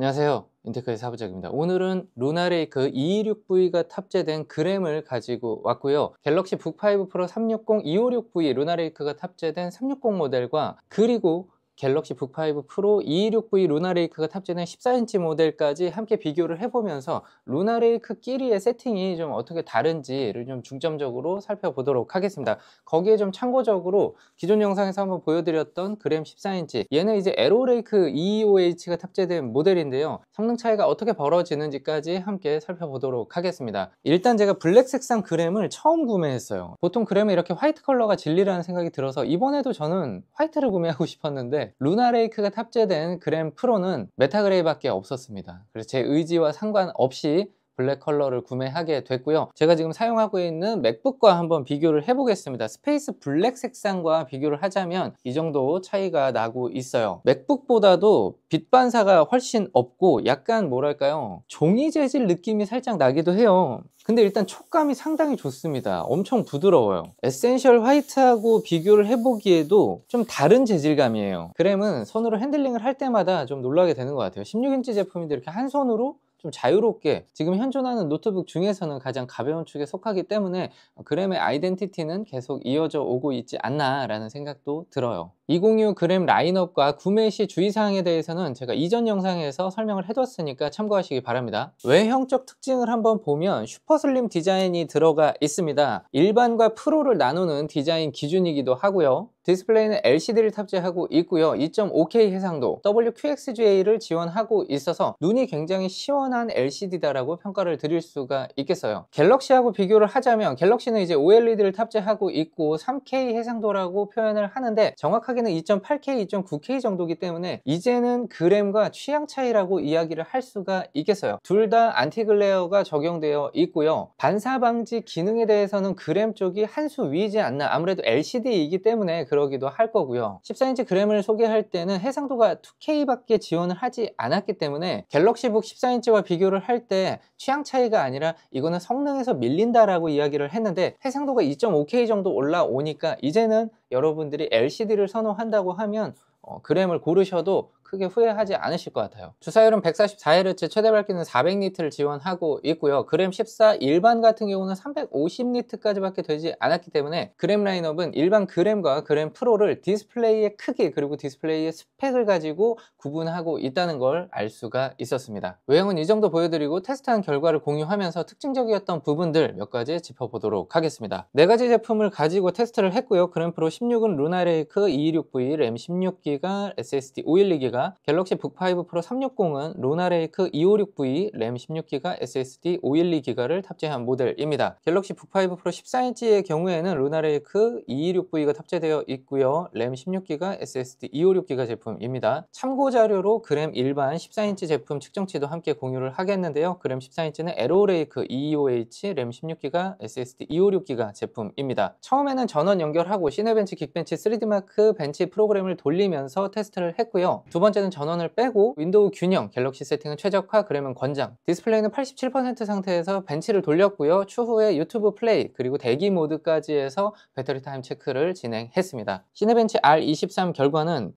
안녕하세요. 인테크의 사부작입니다. 오늘은 루나레이크 226V가 탑재된 그램을 가지고 왔고요. 갤럭시 북5 프로 360 256V 루나레이크가 탑재된 360 모델과 그리고 갤럭시 북5 프로 226V 루나레이크가 탑재된 14인치 모델까지 함께 비교를 해보면서 루나레이크끼리의 세팅이 좀 어떻게 다른지를 좀 중점적으로 살펴보도록 하겠습니다. 거기에 좀 참고적으로 기존 영상에서 한번 보여드렸던 그램 14인치, 얘는 이제 에로레이크 225H가 탑재된 모델인데요. 성능 차이가 어떻게 벌어지는지까지 함께 살펴보도록 하겠습니다. 일단 제가 블랙 색상 그램을 처음 구매했어요. 보통 그램에 이렇게 화이트 컬러가 진리라는 생각이 들어서 이번에도 저는 화이트를 구매하고 싶었는데 루나레이크가 탑재된 그램 프로는 메타그레이 밖에 없었습니다. 그래서 제 의지와 상관없이 블랙 컬러를 구매하게 됐고요. 제가 지금 사용하고 있는 맥북과 한번 비교를 해보겠습니다. 스페이스 블랙 색상과 비교를 하자면 이 정도 차이가 나고 있어요. 맥북보다도 빛 반사가 훨씬 없고 약간 뭐랄까요, 종이 재질 느낌이 살짝 나기도 해요. 근데 일단 촉감이 상당히 좋습니다. 엄청 부드러워요. 에센셜 화이트하고 비교를 해보기에도 좀 다른 재질감이에요. 그램은 손으로 핸들링을 할 때마다 좀 놀라게 되는 것 같아요. 16인치 제품인데 이렇게 한 손으로 좀 자유롭게, 지금 현존하는 노트북 중에서는 가장 가벼운 축에 속하기 때문에 그램의 아이덴티티는 계속 이어져 오고 있지 않나 라는 생각도 들어요. 206 그램 라인업과 구매 시 주의사항에 대해서는 제가 이전 영상에서 설명을 해뒀으니까 참고하시기 바랍니다. 외형적 특징을 한번 보면 슈퍼슬림 디자인이 들어가 있습니다. 일반과 프로를 나누는 디자인 기준이기도 하고요. 디스플레이는 LCD를 탑재하고 있고요. 2.5K 해상도, WQXGA를 지원하고 있어서 눈이 굉장히 시원한 LCD다라고 평가를 드릴 수가 있겠어요. 갤럭시하고 비교를 하자면 갤럭시는 이제 OLED를 탑재하고 있고 3K 해상도라고 표현을 하는데 정확하게는 2.8K, 2.9K 정도기 때문에 이제는 그램과 취향 차이라고 이야기를 할 수가 있겠어요. 둘 다 안티글레어가 적용되어 있고요. 반사 방지 기능에 대해서는 그램 쪽이 한 수 위이지 않나, 아무래도 LCD이기 때문에 그러기도 할 거고요. 14인치 그램을 소개할 때는 해상도가 2K밖에 지원을 하지 않았기 때문에 갤럭시북 14인치와 비교를 할 때 취향 차이가 아니라 이거는 성능에서 밀린다라고 이야기를 했는데 해상도가 2.5K 정도 올라오니까 이제는 여러분들이 LCD를 선호한다고 하면 그램을 고르셔도 크게 후회하지 않으실 것 같아요. 주사율은 144Hz, 최대 밝기는 400니트를 지원하고 있고요. 그램 14 일반 같은 경우는 350니트까지 밖에 되지 않았기 때문에 그램 라인업은 일반 그램과 그램 프로를 디스플레이의 크기 그리고 디스플레이의 스펙을 가지고 구분하고 있다는 걸 알 수가 있었습니다. 외형은 이 정도 보여드리고 테스트한 결과를 공유하면서 특징적이었던 부분들 몇 가지 짚어보도록 하겠습니다. 4가지 제품을 가지고 테스트를 했고요. 그램 프로 16은 루나레이크 226V, 램 16GB, SSD 512GB, 갤럭시 북5 프로 360은 루나레이크 256V, 램 16GB, SSD 512GB를 탑재한 모델입니다. 갤럭시 북5 프로 14인치의 경우에는 루나레이크 226V가 탑재되어 있고요. 램 16GB, SSD 256GB 제품입니다. 참고 자료로 그램 일반 14인치 제품 측정치도 함께 공유를 하겠는데요. 그램 14인치는 에로레이크 225H, 램 16GB, SSD 256GB 제품입니다. 처음에는 전원 연결하고 시네벤치, 긱벤치, 3D마크 벤치 프로그램을 돌리면서 테스트를 했고요. 두 번째는 전원을 빼고 윈도우 균형, 갤럭시 세팅은 최적화, 그램은 권장, 디스플레이는 87% 상태에서 벤치를 돌렸고요. 추후에 유튜브 플레이 그리고 대기 모드까지 해서 배터리 타임 체크를 진행했습니다. 시네벤치 R23 결과는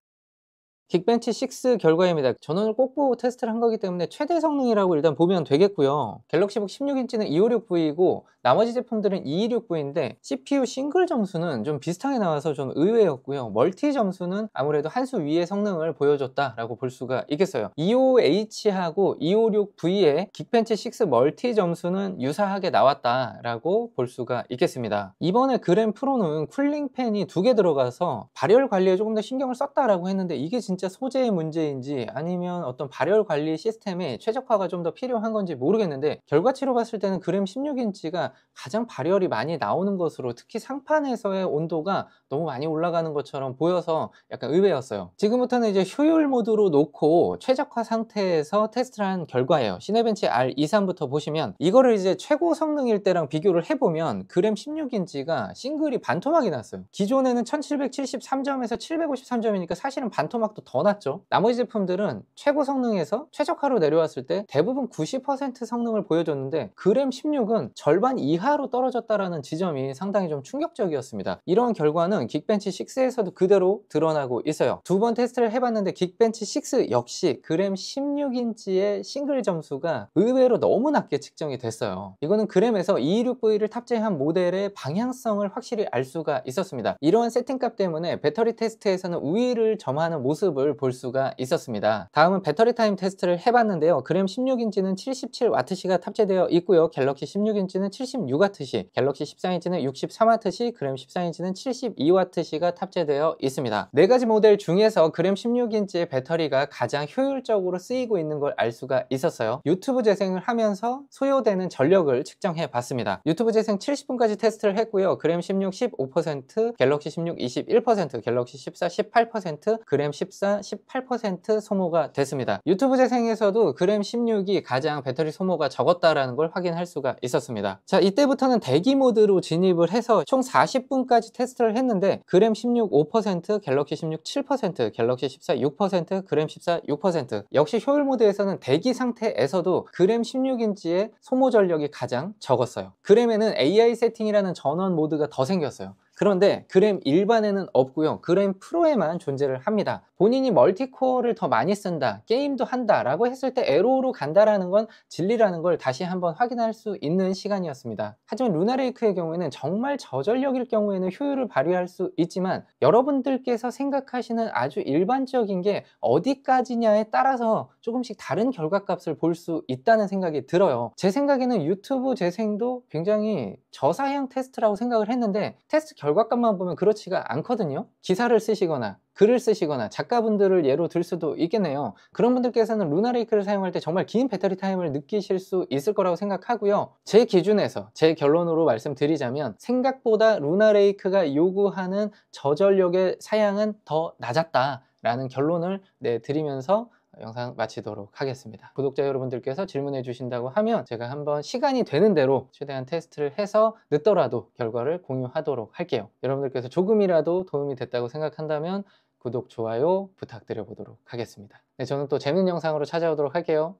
긱벤치 6 결과입니다. 전원을 꼭 보고 테스트를 한 거기 때문에 최대 성능이라고 일단 보면 되겠고요. 갤럭시북 16인치는 256V이고 나머지 제품들은 226V인데 CPU 싱글 점수는 좀 비슷하게 나와서 좀 의외였고요. 멀티 점수는 아무래도 한 수 위의 성능을 보여줬다라고 볼 수가 있겠어요. 25H하고 256V의 긱벤치 6 멀티 점수는 유사하게 나왔다라고 볼 수가 있겠습니다. 이번에 그램 프로는 쿨링 팬이 2개 들어가서 발열 관리에 조금 더 신경을 썼다라고 했는데 이게 진짜 소재의 문제인지 아니면 어떤 발열 관리 시스템에 최적화가 좀 더 필요한 건지 모르겠는데 결과치로 봤을 때는 그램 16인치가 가장 발열이 많이 나오는 것으로, 특히 상판에서의 온도가 너무 많이 올라가는 것처럼 보여서 약간 의외였어요. 지금부터는 이제 효율 모드로 놓고 최적화 상태에서 테스트를 한 결과예요. 시네벤치 R23부터 보시면 이거를 이제 최고 성능일 때랑 비교를 해보면 그램 16인치가 싱글이 반토막이 났어요. 기존에는 1773점에서 753점이니까 사실은 반토막도 더 낮죠. 나머지 제품들은 최고 성능에서 최저가로 내려왔을 때 대부분 90% 성능을 보여줬는데 그램 16은 절반 이하로 떨어졌다라는 지점이 상당히 좀 충격적이었습니다. 이런 결과는 긱벤치 6에서도 그대로 드러나고 있어요. 두 번 테스트를 해봤는데 긱벤치 6 역시 그램 16인치의 싱글 점수가 의외로 너무 낮게 측정이 됐어요. 이거는 그램에서 226V를 탑재한 모델의 방향성을 확실히 알 수가 있었습니다. 이러한 세팅값 때문에 배터리 테스트에서는 우위를 점하는 모습을 볼 수가 있었습니다. 다음은 배터리 타임 테스트를 해봤는데요. 그램 16인치는 77W시가 탑재되어 있고요. 갤럭시 16인치는 76W, 갤럭시 14인치는 63W, 그램 14인치는 72W시가 탑재되어 있습니다. 네 가지 모델 중에서 그램 16인치의 배터리가 가장 효율적으로 쓰이고 있는 걸 알 수가 있었어요. 유튜브 재생을 하면서 소요되는 전력을 측정해 봤습니다. 유튜브 재생 70분까지 테스트를 했고요. 그램 16 15%, 갤럭시 16 21%, 갤럭시 14 18%, 그램 14 18% 소모가 됐습니다. 유튜브 재생에서도 그램 16이 가장 배터리 소모가 적었다라는 걸 확인할 수가 있었습니다. 자, 이때부터는 대기 모드로 진입을 해서 총 40분까지 테스트를 했는데 그램 16 5%, 갤럭시 16 7%, 갤럭시 14 6%, 그램 14 6%. 역시 효율 모드에서는 대기 상태에서도 그램 16인치의 소모 전력이 가장 적었어요. 그램에는 AI 세팅이라는 전원 모드가 더 생겼어요. 그런데 그램 일반에는 없고요. 그램 프로에만 존재를 합니다. 본인이 멀티코어를 더 많이 쓴다, 게임도 한다 라고 했을 때 에로우로 간다라는 건 진리라는 걸 다시 한번 확인할 수 있는 시간이었습니다. 하지만 루나레이크의 경우에는 정말 저전력일 경우에는 효율을 발휘할 수 있지만 여러분들께서 생각하시는 아주 일반적인 게 어디까지냐에 따라서 조금씩 다른 결과값을 볼 수 있다는 생각이 들어요. 제 생각에는 유튜브 재생도 굉장히 저사양 테스트라고 생각을 했는데 테스트 결과값만 보면 그렇지가 않거든요. 기사를 쓰시거나 글을 쓰시거나 작가분들을 예로 들 수도 있겠네요. 그런 분들께서는 루나레이크를 사용할 때 정말 긴 배터리 타임을 느끼실 수 있을 거라고 생각하고요. 제 기준에서 제 결론으로 말씀드리자면 생각보다 루나레이크가 요구하는 저전력의 사양은 더 낮았다라는 결론을 내드리면서 영상 마치도록 하겠습니다. 구독자 여러분들께서 질문해 주신다고 하면 제가 한번 시간이 되는 대로 최대한 테스트를 해서 늦더라도 결과를 공유하도록 할게요. 여러분들께서 조금이라도 도움이 됐다고 생각한다면 구독, 좋아요 부탁드려 보도록 하겠습니다. 네, 저는 또 재밌는 영상으로 찾아오도록 할게요.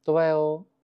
또 봐요.